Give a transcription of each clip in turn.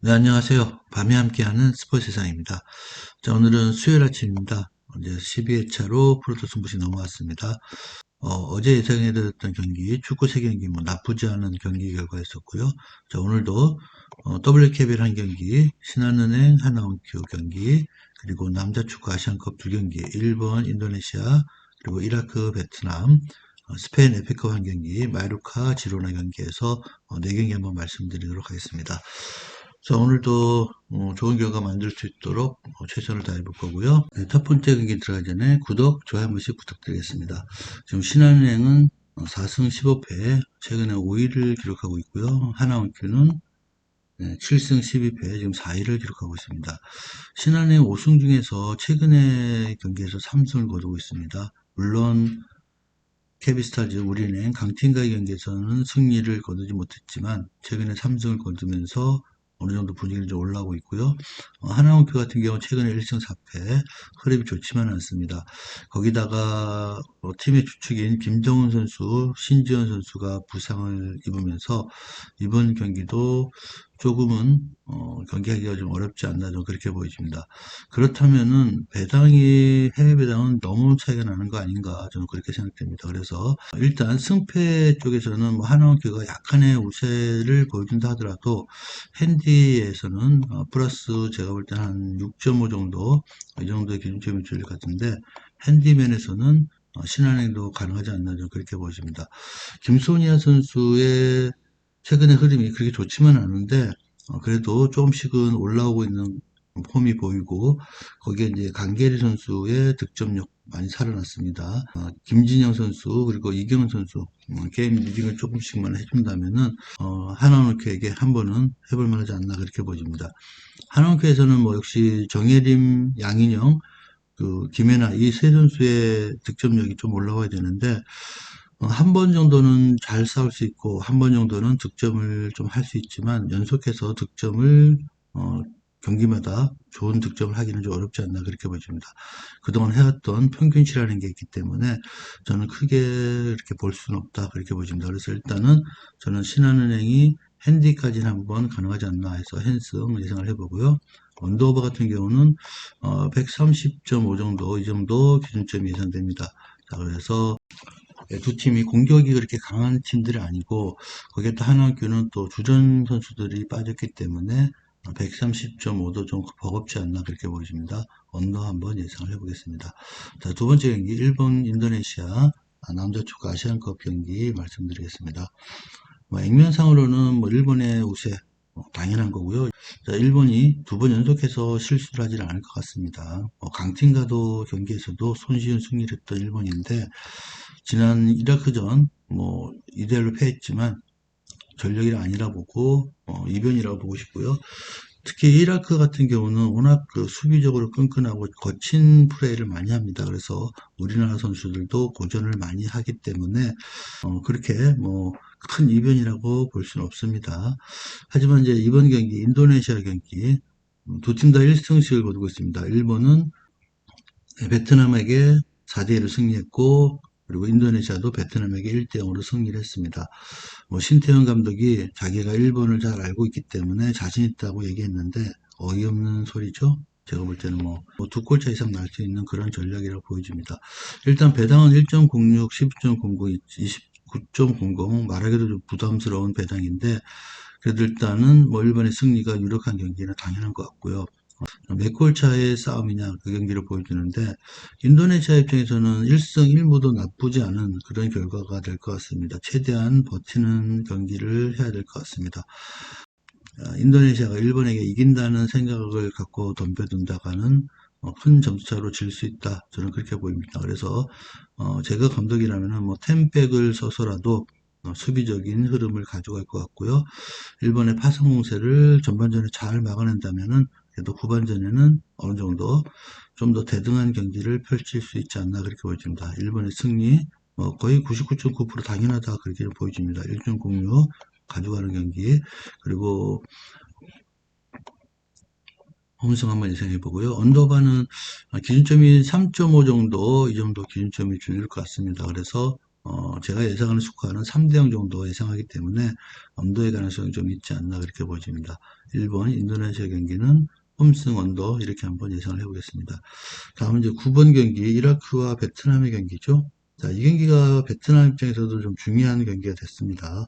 네, 안녕하세요. 밤에 함께하는 스포츠 세상입니다. 자, 오늘은 수요일 아침입니다. 이제 12회차로 프로토 승부시 넘어왔습니다. 어제 예상해드렸던 경기, 축구 3경기 뭐 나쁘지 않은 경기 결과였었고요. 자, 오늘도 WKBL 한 경기, 신한은행 하나원큐 경기, 그리고 남자 축구 아시안컵 2경기, 일본, 인도네시아, 그리고 이라크, 베트남, 스페인 에페컵 한 경기, 마요르카, 지로나 경기에서 4경기 한번 말씀드리도록 하겠습니다. 자, 오늘도 좋은 결과 만들 수 있도록 최선을 다해 볼 거고요. 네, 첫 번째 경기 들어가기 전에 구독, 좋아요 한 번씩 부탁드리겠습니다. 지금 신한은행은 4승 15패, 최근에 5위를 기록하고 있고요. 하나원큐는 7승 12패, 지금 4위를 기록하고 있습니다. 신한은행 5승 중에서 최근에 경기에서 3승을 거두고 있습니다. 물론 KB스타즈 우리은행 강팀과의 경기에서는 승리를 거두지 못했지만 최근에 3승을 거두면서 어느 정도 분위기는 좀 올라오고 있고요. 하나원큐 같은 경우 최근에 1승 4패, 흐름이 좋지만은 않습니다. 거기다가 팀의 주축인 김정은 선수, 신지현 선수가 부상을 입으면서 이번 경기도 조금은 경기하기가 좀 어렵지 않나 좀 그렇게 보여집니다. 그렇다면은 배당이 해외 배당은 너무 차이가 나는 거 아닌가 저는 그렇게 생각됩니다. 그래서 일단 승패 쪽에서는 뭐 하나원큐가 약간의 우세를 보여준다 하더라도 핸디에서는 플러스 제가 볼 때 한 6.5 정도 이 정도의 기준점이 줄 것 같은데 핸디면에서는 신한은행도 가능하지 않나 좀 그렇게 보여집니다. 김소니아 선수의 최근의 흐름이 그렇게 좋지만은 않은데 그래도 조금씩은 올라오고 있는 폼이 보이고 거기에 이제 강계리 선수의 득점력 많이 살아났습니다. 김진영 선수 그리고 이경은 선수 게임 리딩을 조금씩만 해준다면은 하나원큐에게 한 번은 해볼 만하지 않나 그렇게 보여집니다. 하나원큐에서는 뭐 역시 정예림, 양인영, 그 김혜나 이 세 선수의 득점력이 좀 올라와야 되는데 한 번 정도는 잘 싸울 수 있고 한 번 정도는 득점을 좀 할 수 있지만 연속해서 득점을 어, 경기마다 좋은 득점을 하기는 좀 어렵지 않나 그렇게 보여집니다. 그동안 해왔던 평균치라는 게 있기 때문에 저는 크게 이렇게 볼 수는 없다 그렇게 보여집니다. 그래서 일단은 저는 신한은행이 핸디까지는 한번 가능하지 않나 해서 핸승 예상을 해보고요. 언더오버 같은 경우는 130.5 정도 이 정도 기준점이 예상됩니다. 자, 그래서 두 팀이 공격이 그렇게 강한 팀들이 아니고 거기에 또 하나교는 또 주전 선수들이 빠졌기 때문에 130.5도 좀 버겁지 않나 그렇게 보여집니다. 언더 한번 예상을 해보겠습니다. 자, 두 번째 경기 일본 인도네시아 남자 축구 아시안컵 경기 말씀드리겠습니다. 뭐 액면상으로는 뭐 일본의 우세 당연한 거고요. 자, 일본이 두 번 연속해서 실수를 하지는 않을 것 같습니다. 강팀과도 경기에서도 손쉬운 승리를 했던 일본인데 지난 이라크전 뭐 2대1로 패했지만 전력이 아니라 보고 이변이라고 보고 싶고요. 특히 이라크 같은 경우는 워낙 그 수비적으로 끈끈하고 거친 플레이를 많이 합니다. 그래서 우리나라 선수들도 고전을 많이 하기 때문에 그렇게 뭐 큰 이변이라고 볼 수는 없습니다. 하지만 이제 이번 경기 인도네시아 경기 두 팀 다 1승씩을 거두고 있습니다. 일본은 베트남에게 4대1로 승리했고 그리고 인도네시아도 베트남에게 1대0으로 승리를 했습니다. 뭐 신태용 감독이 자기가 일본을 잘 알고 있기 때문에 자신 있다고 얘기했는데 어이없는 소리죠. 제가 볼 때는 두 골차 이상 날 수 있는 그런 전략이라고 보여집니다. 일단 배당은 1.06, 12.09, 29.00 말하기도 좀 부담스러운 배당인데 그래도 일단은 뭐 일본의 승리가 유력한 경기는 당연한 것 같고요. 몇 골 차의 싸움이냐 그 경기를 보여주는데 인도네시아 입장에서는 1승 1무도 나쁘지 않은 그런 결과가 될 것 같습니다. 최대한 버티는 경기를 해야 될 것 같습니다. 인도네시아가 일본에게 이긴다는 생각을 갖고 덤벼든다가는 큰 점수차로 질 수 있다. 저는 그렇게 보입니다. 그래서 제가 감독이라면 뭐 템백을 써서라도 수비적인 흐름을 가져갈 것 같고요. 일본의 파상 공세를 전반전에 잘 막아낸다면은 그래도 후반전에는 어느 정도 좀 더 대등한 경기를 펼칠 수 있지 않나 그렇게 보여집니다. 일본의 승리 거의 99.9% 당연하다 그렇게 보여집니다. 1.06 가져가는 경기 그리고 홈승 한번 예상해 보고요. 언더바는 기준점이 3.5 정도 이 정도 기준점이 줄 것 같습니다. 그래서 제가 예상하는 스코어는 3대0 정도 예상하기 때문에 언더의 가능성이 좀 있지 않나 그렇게 보여집니다. 1번 인도네시아 경기는 홈승 언더 이렇게 한번 예상을 해보겠습니다. 다음은 이제 9번 경기 이라크와 베트남의 경기죠. 자, 이 경기가 베트남 입장에서도 좀 중요한 경기가 됐습니다.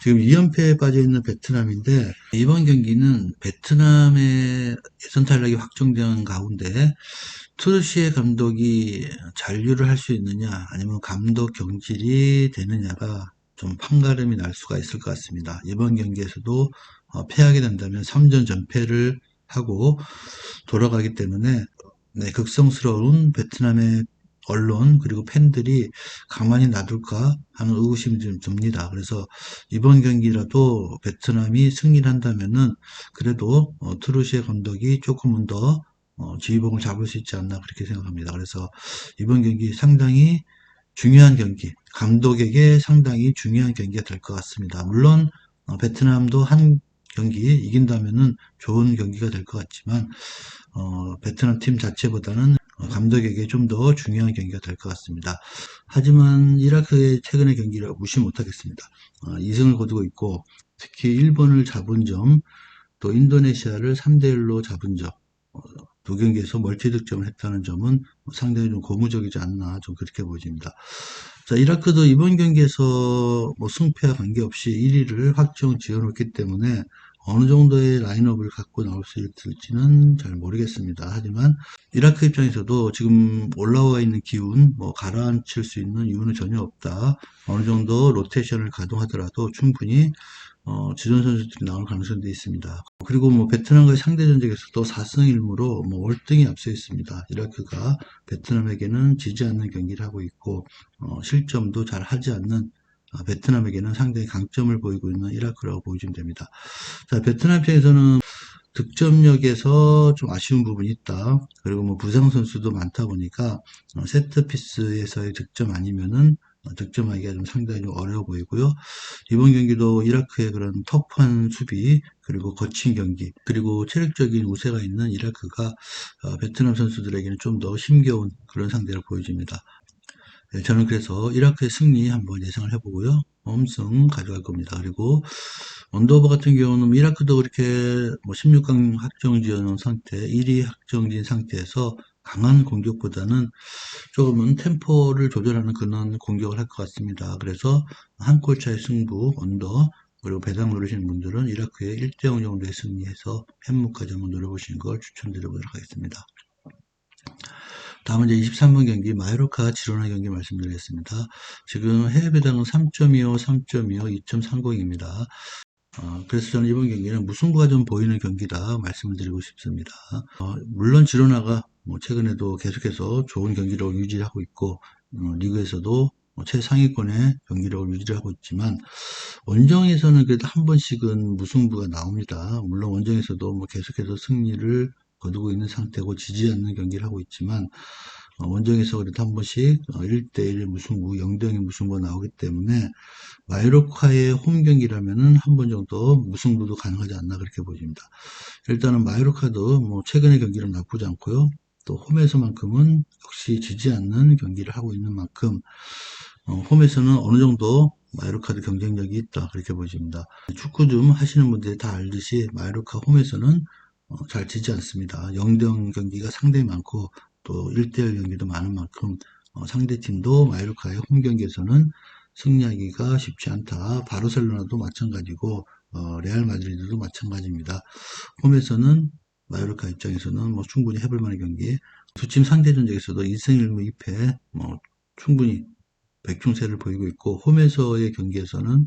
지금 2연패에 빠져 있는 베트남인데 이번 경기는 베트남의 예선 탈락이 확정된 가운데 트루시에 감독이 잔류를 할 수 있느냐 아니면 감독 경질이 되느냐가 좀 판가름이 날 수가 있을 것 같습니다. 이번 경기에서도 패하게 된다면 3전 전패를 하고 돌아가기 때문에 네, 극성스러운 베트남의 언론 그리고 팬들이 가만히 놔둘까 하는 의구심이 좀 듭니다. 그래서 이번 경기라도 베트남이 승리를 한다면은 그래도 트루시에 감독이 조금은 더 지휘봉을 잡을 수 있지 않나 그렇게 생각합니다. 그래서 이번 경기 상당히 중요한 경기, 감독에게 상당히 중요한 경기가 될 것 같습니다. 물론 베트남도 한 경기 이긴다면은 좋은 경기가 될 것 같지만 베트남 팀 자체보다는 감독에게 좀 더 중요한 경기가 될 것 같습니다. 하지만 이라크의 최근의 경기를 무시 못하겠습니다. 2승을 거두고 있고 특히 일본을 잡은 점, 또 인도네시아를 3대1로 잡은 점, 두 경기에서 멀티 득점을 했다는 점은 상당히 좀 고무적이지 않나 좀 그렇게 보여집니다. 자, 이라크도 이번 경기에서 뭐 승패와 관계없이 1위를 확정 지어놓기 때문에 어느 정도의 라인업을 갖고 나올 수 있을지는 잘 모르겠습니다. 하지만 이라크 입장에서도 지금 올라와 있는 기운, 뭐 가라앉힐 수 있는 이유는 전혀 없다. 어느 정도 로테이션을 가동하더라도 충분히 지존 선수들이 나올 가능성도 있습니다. 그리고 뭐 베트남과의 상대 전적에서도 4승 1무로 뭐 월등히 앞서 있습니다. 이라크가 베트남에게는 지지 않는 경기를 하고 있고 실점도 잘 하지 않는 베트남에게는 상당히 강점을 보이고 있는 이라크라고 보여주면 됩니다. 자, 베트남 입장에서는 득점력에서 좀 아쉬운 부분이 있다. 그리고 뭐 부상 선수도 많다 보니까 세트피스에서의 득점 아니면은 득점하기가 좀 상당히 좀 어려워 보이고요. 이번 경기도 이라크의 그런 터프한 수비 그리고 거친 경기 그리고 체력적인 우세가 있는 이라크가 베트남 선수들에게는 좀 더 힘겨운 그런 상대를 보여줍니다. 네, 저는 그래서 이라크의 승리 한번 예상을 해보고요. 홈승 가져갈 겁니다. 그리고 언더오버 같은 경우는 이라크도 그렇게 뭐 16강 확정 지어놓은 상태, 1위 확정진 상태에서 강한 공격보다는 조금은 템포를 조절하는 그런 공격을 할 것 같습니다. 그래서 한 골 차의 승부, 언더, 그리고 배당 누르시는 분들은 이라크의 1대0 정도의 승리해서 팬무까지 한번 노려보시는 걸 추천드려보도록 하겠습니다. 다음은 이제 23번 경기 마요르카 지로나 경기 말씀드리겠습니다. 지금 해외 배당은 3.25, 3.25, 2.30입니다. 그래서 저는 이번 경기는 무승부가 좀 보이는 경기다 말씀을 드리고 싶습니다. 물론 지로나가 뭐 최근에도 계속해서 좋은 경기력을 유지하고 있고 리그에서도 최상위권의 경기력을 유지하고 있지만 원정에서는 그래도 한 번씩은 무승부가 나옵니다. 물론 원정에서도 뭐 계속해서 승리를 거두고 있는 상태고 지지 않는 경기를 하고 있지만 원정에서 그래도 한 번씩 1대1 무승부, 0대0의 무승부가 나오기 때문에 마요르카의 홈 경기라면은 한 번 정도 무승부도 가능하지 않나 그렇게 보입니다. 일단은 마요르카도 뭐 최근의 경기는 나쁘지 않고요. 또 홈에서만큼은 역시 지지 않는 경기를 하고 있는 만큼 홈에서는 어느 정도 마요르카도 경쟁력이 있다 그렇게 보여집니다. 축구 좀 하시는 분들이 다 알듯이 마요르카 홈에서는 잘 지지 않습니다. 0대0 경기가 상당히 많고 또 1대1 경기도 많은 만큼 상대팀도 마요르카의 홈 경기에서는 승리하기가 쉽지 않다. 바르셀로나도 마찬가지고 레알 마드리드도 마찬가지입니다. 홈에서는 마요르카 입장에서는 뭐 충분히 해볼 만한 경기. 두 팀 상대 전적에서도 2승 1무 2패 뭐 충분히 백중세를 보이고 있고 홈에서의 경기에서는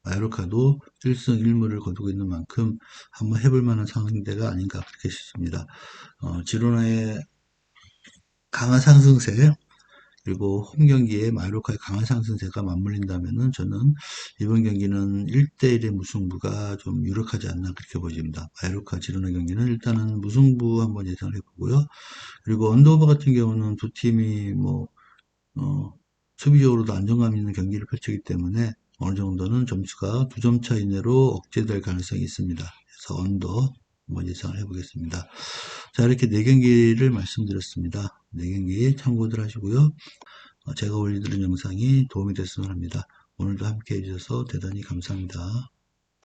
마요르카도 1승 1무를 거두고 있는 만큼 한번 해볼 만한 상대가 아닌가 그렇게 싶습니다. 지로나의 강한 상승세 그리고 홈 경기에 마요르카의 강한 상승세가 맞물린다면은 저는 이번 경기는 1대1의 무승부가 좀 유력하지 않나 그렇게 보입니다. 마요르카 지로나 경기는 일단은 무승부 한번 예상을 해보고요. 그리고 언더오버 같은 경우는 두 팀이 뭐 수비적으로도 안정감 있는 경기를 펼치기 때문에 어느 정도는 점수가 2점 차 이내로 억제될 가능성이 있습니다. 그래서 언더 한번 예상을 해보겠습니다. 자, 이렇게 4경기를 말씀드렸습니다. 4경기 참고들 하시고요. 제가 올려드린 영상이 도움이 됐으면 합니다. 오늘도 함께 해주셔서 대단히 감사합니다.